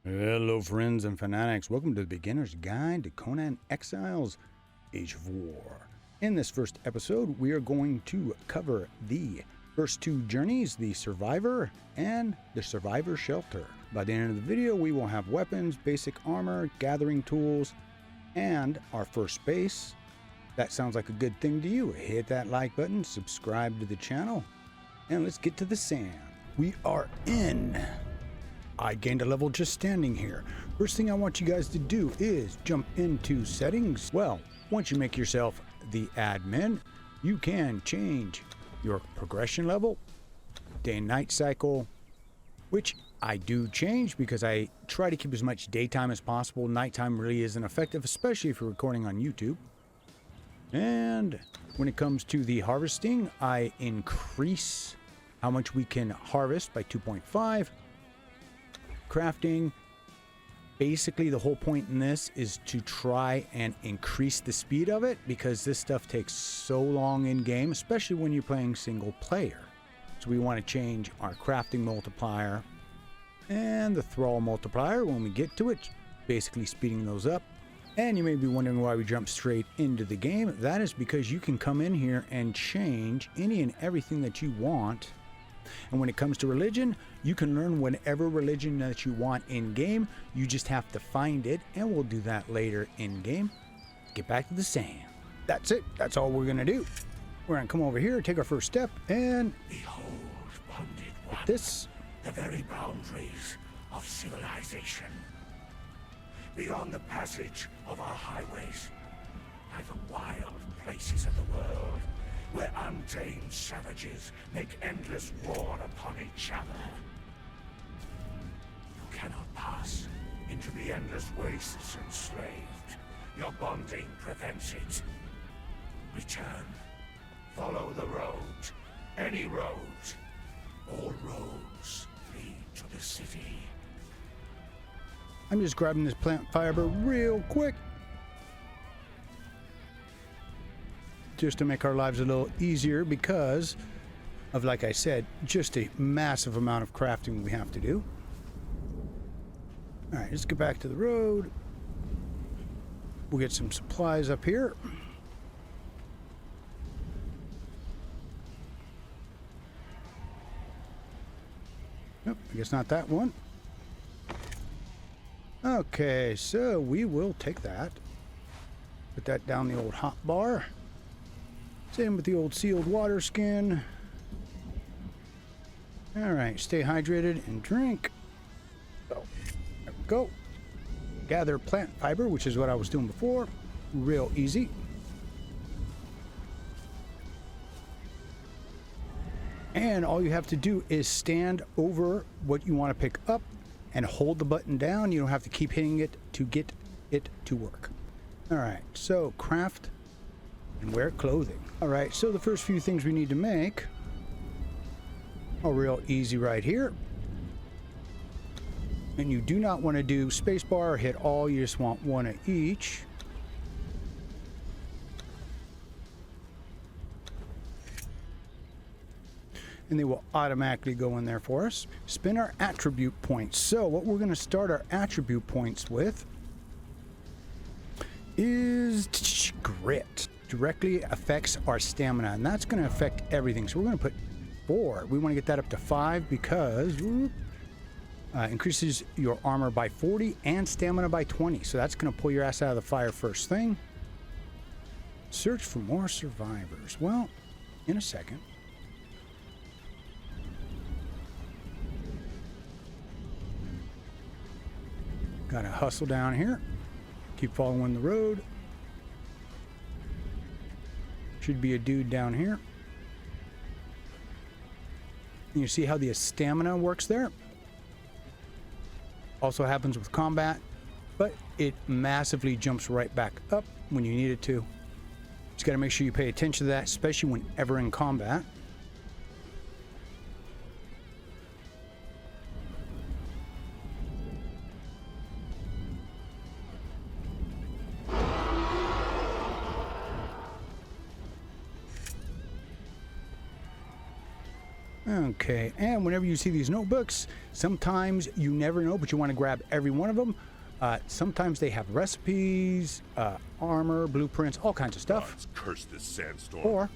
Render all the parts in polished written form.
Hello friends and fanatics, welcome to the Beginner's Guide to Conan Exiles, Age of War. In this first episode, we are going to cover the first two journeys, the Survivor and the Survivor Shelter. By the end of the video, we will have weapons, basic armor, gathering tools, and our first base. That sounds like a good thing to you. Hit that like button, subscribe to the channel, and let's get to the sand. We are in. I gained a level just standing here. First thing I want you guys to do is jump into settings. Well, once you make yourself the admin, you can change your progression level, day and night cycle, which I do change because I try to keep as much daytime as possible. Nighttime really isn't effective, especially if you're recording on YouTube. And when it comes to the harvesting, I increase how much we can harvest by 2.5. Crafting, basically the whole point in this is to try and increase the speed of it because this stuff takes so long in game, especially when you're playing single player. So we want to change our crafting multiplier and the thrall multiplier when we get to it, basically speeding those up. And you may be wondering why we jump straight into the game. That is because you can come in here and change any and everything that you want. And when it comes to religion, you can learn whatever religion that you want in game. You just have to find it, and we'll do that later in game. Get back to the sand. That's it. That's all we're gonna do. We're gonna come over here, take our first step, and behold, bonded one, this. The very boundaries of civilization. Beyond the passage of our highways, lie the wild places of the world, where untamed savages make endless war upon each other. You cannot pass into the endless wastes enslaved. Your bonding prevents it. Return. Follow the road. Any road. All roads lead to the city. I'm just grabbing this plant fiber real quick, just to make our lives a little easier because of, like I said, just a massive amount of crafting we have to do. All right, let's get back to the road. We'll get some supplies up here. Nope, I guess not that one. Okay, so we will take that. Put that down the old hot bar. Same with the old sealed water skin. Alright, stay hydrated and drink. So, there we go. Gather plant fiber, which is what I was doing before. Real easy. And all you have to do is stand over what you want to pick up and hold the button down. You don't have to keep hitting it to get it to work. Alright, so craft and wear clothing. Alright, so the first few things we need to make are real easy right here. And you do not want to do spacebar or hit all, you just want one of each. And they will automatically go in there for us. Spin our attribute points. So what we're going to start our attribute points with is grit. Directly affects our stamina, and that's going to affect everything. So we're going to put 4. We want to get that up to 5 because increases your armor by 40 and stamina by 20. So that's going to pull your ass out of the fire first thing. Search for more survivors. Well, in a second. Gotta hustle down here. Keep following the road. Should be a dude down here. And you see how the stamina works there? Also happens with combat, but it massively jumps right back up when you need it to. Just gotta make sure you pay attention to that, especially whenever in combat. Okay, and whenever you see these notebooks, sometimes you never know, but you want to grab every one of them. Sometimes they have recipes, armor, blueprints, all kinds of stuff. Gods curse this sandstorm. Or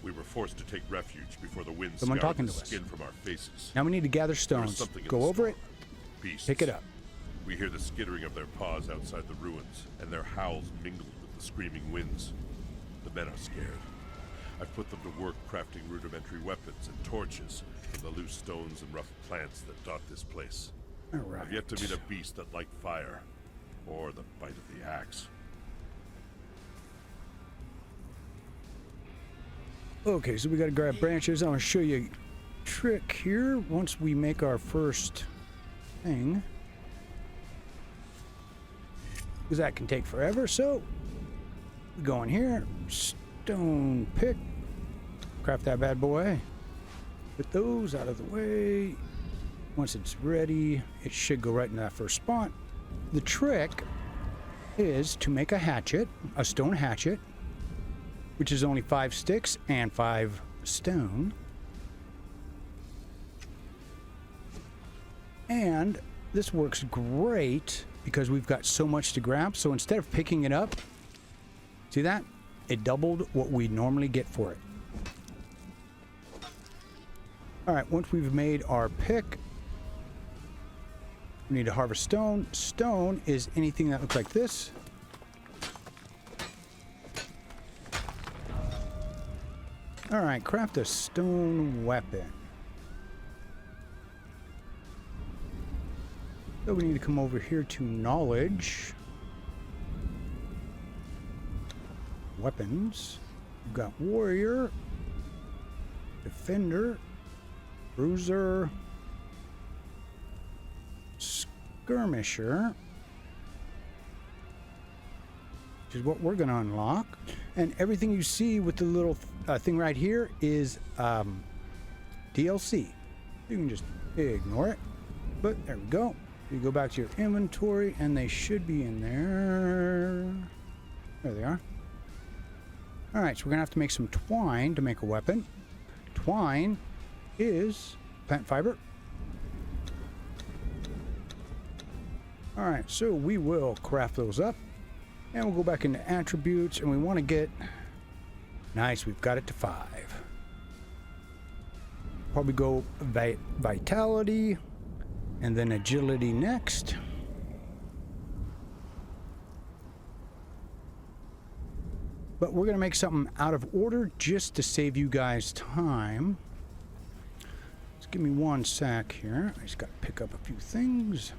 we were forced to take refuge before the wind someone scoured talking the to us. skin from our faces. Now we need to gather stones. Go over it, pick it up. We hear the skittering of their paws outside the ruins, and their howls mingled with the screaming winds. The men are scared. I've put them to work crafting rudimentary weapons and torches from the loose stones and rough plants that dot this place. All right. I've yet to meet a beast that liked fire, or the bite of the axe. Okay, so we got to grab branches. I'm going to show you a trick here. Once we make our first thing, because that can take forever, so we go in here, stone pick, craft that bad boy, put those out of the way. Once it's ready, it should go right in that first spot. The trick is to make a hatchet, a stone hatchet, which is only 5 sticks and 5 stone. And this works great because we've got so much to grab. So instead of picking it up, see that? It doubled what we normally get for it. All right, once we've made our pick, we need to harvest stone. Stone is anything that looks like this. All right, craft a stone weapon. So we need to come over here to knowledge. Weapons. We've got warrior, defender, bruiser, skirmisher, which is what we're going to unlock. And everything you see with the little thing right here is DLC. You can just ignore it. But there we go. You go back to your inventory, and they should be in there. There they are. All right, so we're going to have to make some twine to make a weapon. Twine is plant fiber. All right, so we will craft those up. And we'll go back into attributes, and we want to get... Nice, we've got it to 5. Probably go vitality, and then agility next. But we're going to make something out of order just to save you guys time. Just give me 1 sec here. I just got to pick up a few things.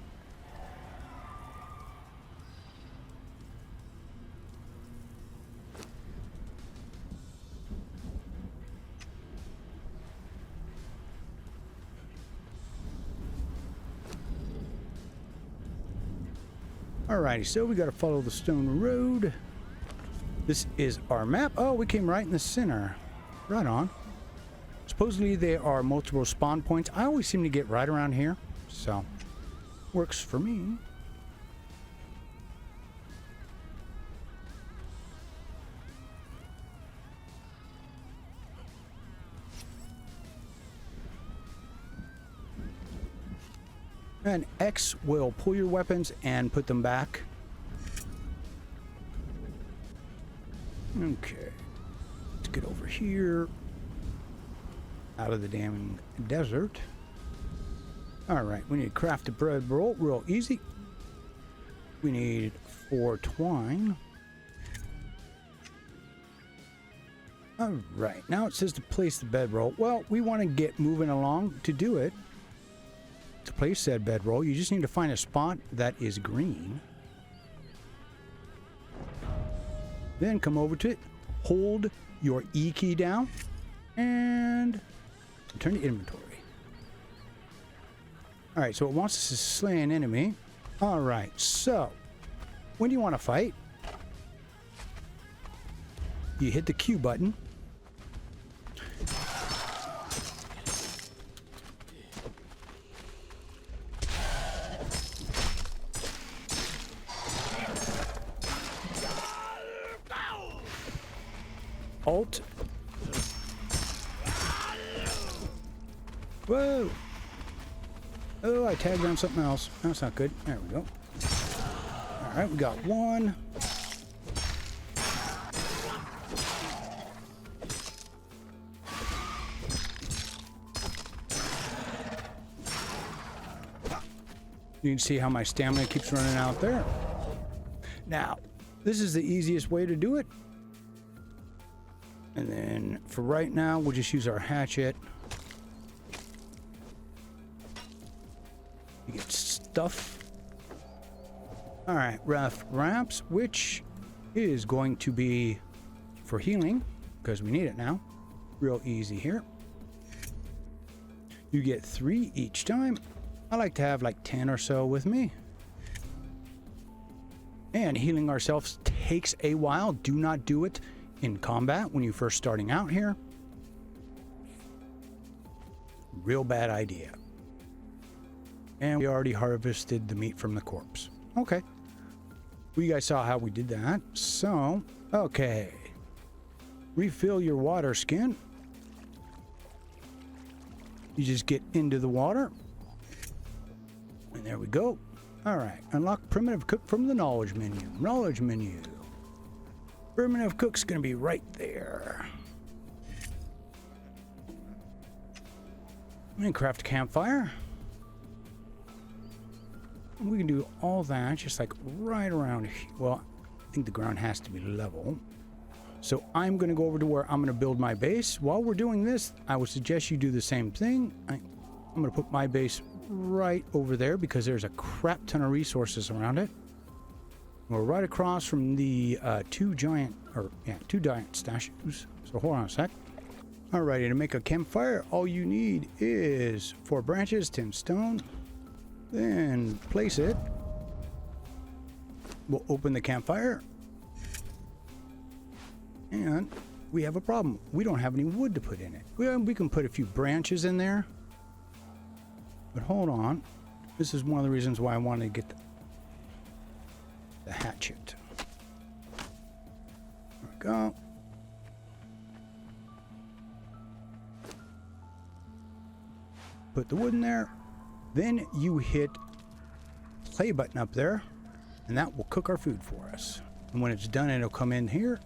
Alrighty, so we got to follow the stone road. This is our map. Oh, we came right in the center. Right on. Supposedly there are multiple spawn points. I always seem to get right around here, so works for me. And X will pull your weapons and put them back. Okay. Let's get over here. Out of the damn desert. Alright, we need to craft a bread roll real easy. We need 4 twine. Alright, now it says to place the bedroll. Well, we want to get moving along to do it. To place said bedroll, you just need to find a spot that is green. Then come over to it, hold your E key down, and return to inventory. Alright, so it wants us to slay an enemy. Alright, so when you want to fight, you hit the Q button. Alt. Whoa! Oh, I tagged on something else. That's not good. There we go. Alright, we got one. You can see how my stamina keeps running out there. Now, this is the easiest way to do it. And then for right now, we'll just use our hatchet. You get stuff. Alright, rough wraps, which is going to be for healing, because we need it now. Real easy here. You get 3 each time. I like to have like 10 or so with me. And healing ourselves takes a while. Do not do it in combat when you're first starting out here. Real bad idea. And we already harvested the meat from the corpse. Okay. Well, you guys saw how we did that. So, okay. Refill your water skin. You just get into the water. And there we go. Alright, unlock primitive cook from the knowledge menu. Knowledge menu. Primitive cook's gonna be right there. And craft a campfire. We can do all that just like right around here. Well, I think the ground has to be level. So I'm gonna go over to where I'm gonna build my base. While we're doing this, I would suggest you do the same thing. I'm gonna put my base right over there because there's a crap ton of resources around it. We're right across from the two giant statues. So hold on a sec. Alrighty, to make a campfire, all you need is 4 branches, 10 stone. Then place it. We'll open the campfire. And we have a problem. We don't have any wood to put in it. We can put a few branches in there. But hold on. This is one of the reasons why I wanted to get the hatchet. There we go. Put the wood in there. Then you hit play button up there, and that will cook our food for us. And when it's done, it'll come in here,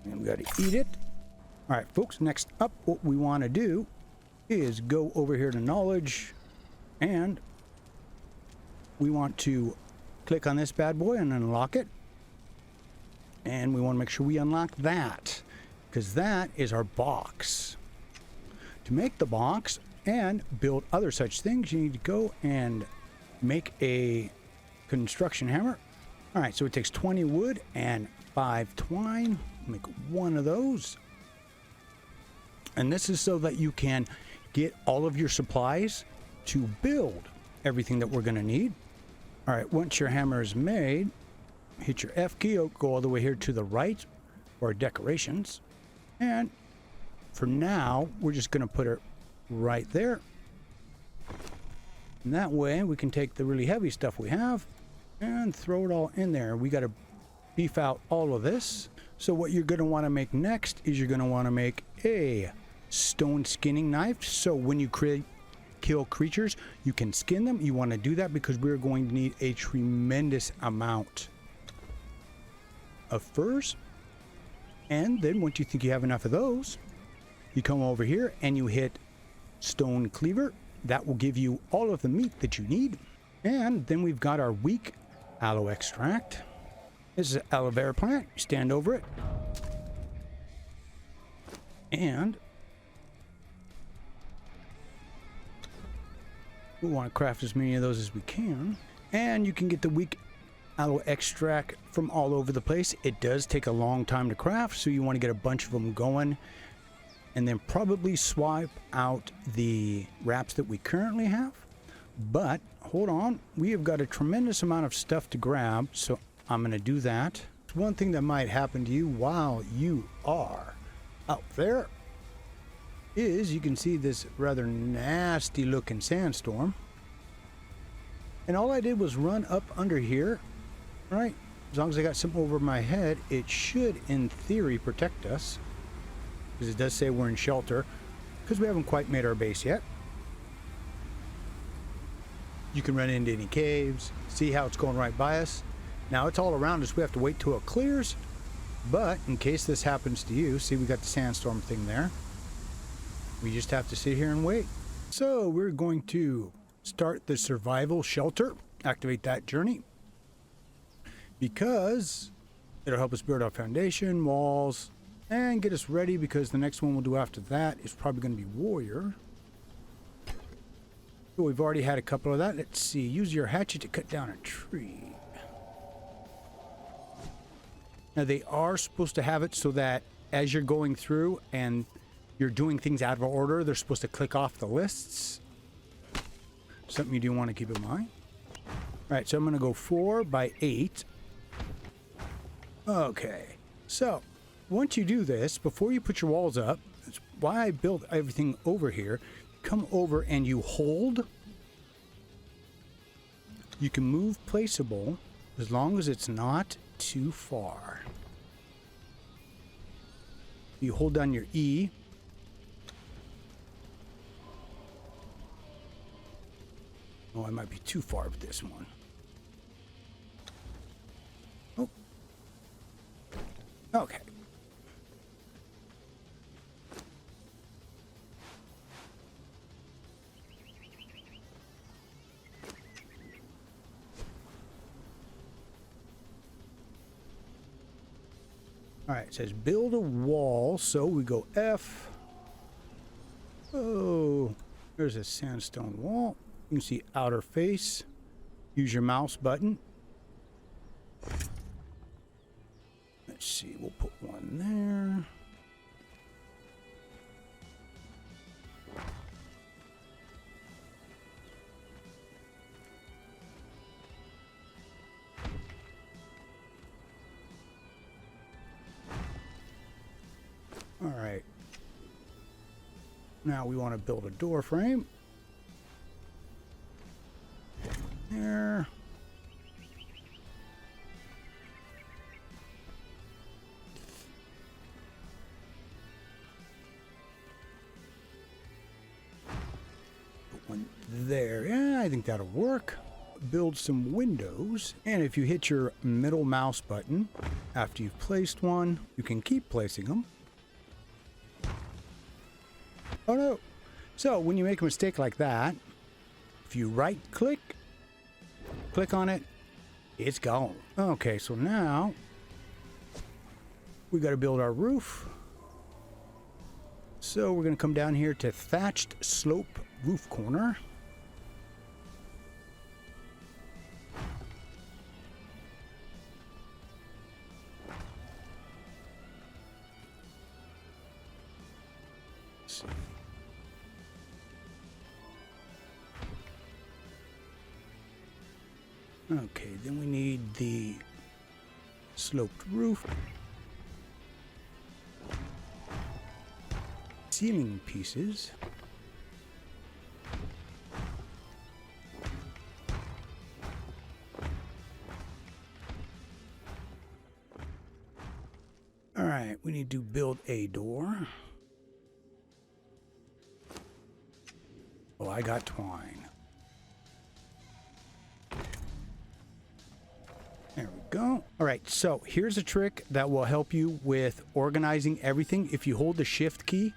and we got to eat it. All right, folks, next up, what we want to do is go over here to knowledge, and we want to click on this bad boy and unlock it. And we want to make sure we unlock that, because that is our box. To make the box and build other such things, you need to go and make a construction hammer. All right, so it takes 20 wood and 5 twine. Make one of those. And this is so that you can get all of your supplies to build everything that we're going to need. All right, once your hammer is made, hit your F key, go all the way here to the right for decorations. And for now, we're just going to put it right there. And that way we can take the really heavy stuff we have and throw it all in there. We got to beef out all of this. So what you're going to want to make next is you're going to want to make a stone skinning knife. So when you kill creatures, you can skin them. You want to do that because we're going to need a tremendous amount of furs. And then once you think you have enough of those, you come over here and you hit stone cleaver. That will give you all of the meat that you need. And then we've got our weak aloe extract. This is an aloe vera plant. You stand over it. And we want to craft as many of those as we can. And you can get the weak aloe extract from all over the place. It does take a long time to craft, so you want to get a bunch of them going. And then probably swipe out the wraps that we currently have. But hold on, we have got a tremendous amount of stuff to grab, so I'm going to do that. One thing that might happen to you while you are out there is you can see this rather nasty looking sandstorm. And all I did was run up under here, right? As long as I got something over my head, it should, in theory, protect us. Because it does say we're in shelter, because we haven't quite made our base yet. You can run into any caves, see how it's going right by us. Now it's all around us. We have to wait till it clears. But in case this happens to you, see we got the sandstorm thing there. We just have to sit here and wait. So we're going to start the survival shelter, activate that journey, because it'll help us build our foundation, walls, and get us ready, because the next one we'll do after that is probably going to be warrior. So we've already had a couple of that. Let's see, use your hatchet to cut down a tree. Now they are supposed to have it so that as you're going through and you're doing things out of order, they're supposed to click off the lists. Something you do want to keep in mind. All right, so I'm going to go 4 by 8. Okay, so once you do this, before you put your walls up, that's why I built everything over here. Come over and you hold. You can move placeable as long as it's not too far. You hold down your E. Oh, I might be too far with this one. Oh. Okay. All right, it says build a wall, so we go F. Oh, there's a sandstone wall. You can see outer face. Use your mouse button. Let's see, we'll put one there. All right. Now we want to build a door frame. There. Put one there. Yeah, I think that'll work. Build some windows, and if you hit your middle mouse button after you've placed one, you can keep placing them. Oh no. So when you make a mistake like that, if you right click on it, it's gone. Okay, so now we got to build our roof. So we're going to come down here to thatched slope roof corner. Let's see. Okay, then we need the sloped roof. Ceiling pieces. All right, we need to build a door. Oh, I got twine. There we go. All right, so here's a trick that will help you with organizing everything. If you hold the shift key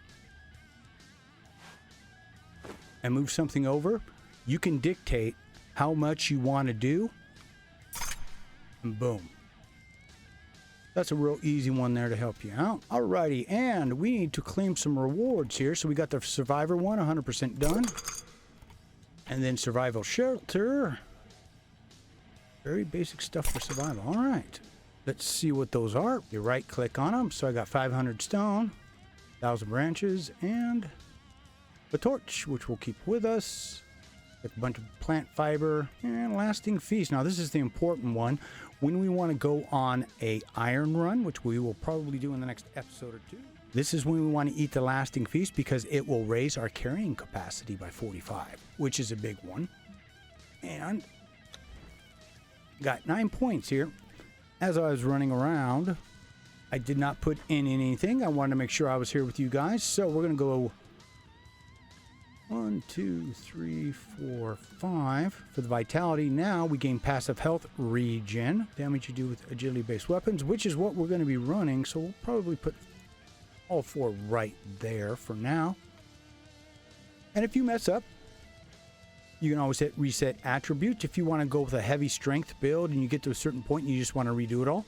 and move something over, you can dictate how much you want to do, and boom. That's a real easy one there to help you out. Alrighty, and we need to claim some rewards here. So we got the Survivor one, 100% done. And then Survival Shelter. Very basic stuff for survival. All right, let's see what those are. You right click on them. So I got 500 stone, 1,000 branches, and a torch, which we'll keep with us. Got a bunch of plant fiber and lasting feast. Now this is the important one. When we want to go on a iron run, which we will probably do in the next episode or two. This is when we want to eat the lasting feast because it will raise our carrying capacity by 45, which is a big one. And got 9 points here. As I was running around, I did not put in anything. I wanted to make sure I was here with you guys. So we're going to go 1, 2, 3, 4, 5. For the vitality, now we gain passive health regen. Damage you do with agility-based weapons, which is what we're going to be running, so we'll probably put all 4 right there for now. And if you mess up, you can always hit reset attributes. If you want to go with a heavy strength build and you get to a certain point and you just want to redo it all,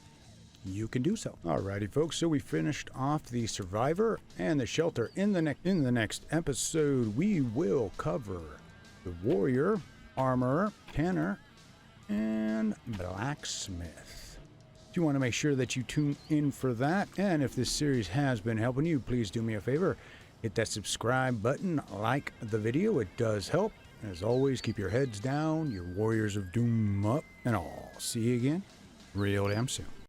you can do so. Alrighty, folks. So we finished off the Survivor and the Shelter. In the next episode, we will cover the Warrior, Armorer, Tanner, and Blacksmith. You want to make sure that you tune in for that. And if this series has been helping you, please do me a favor. Hit that subscribe button, like the video. It does help. As always, keep your heads down, your Warriors of Doom up, and I'll see you again real damn soon.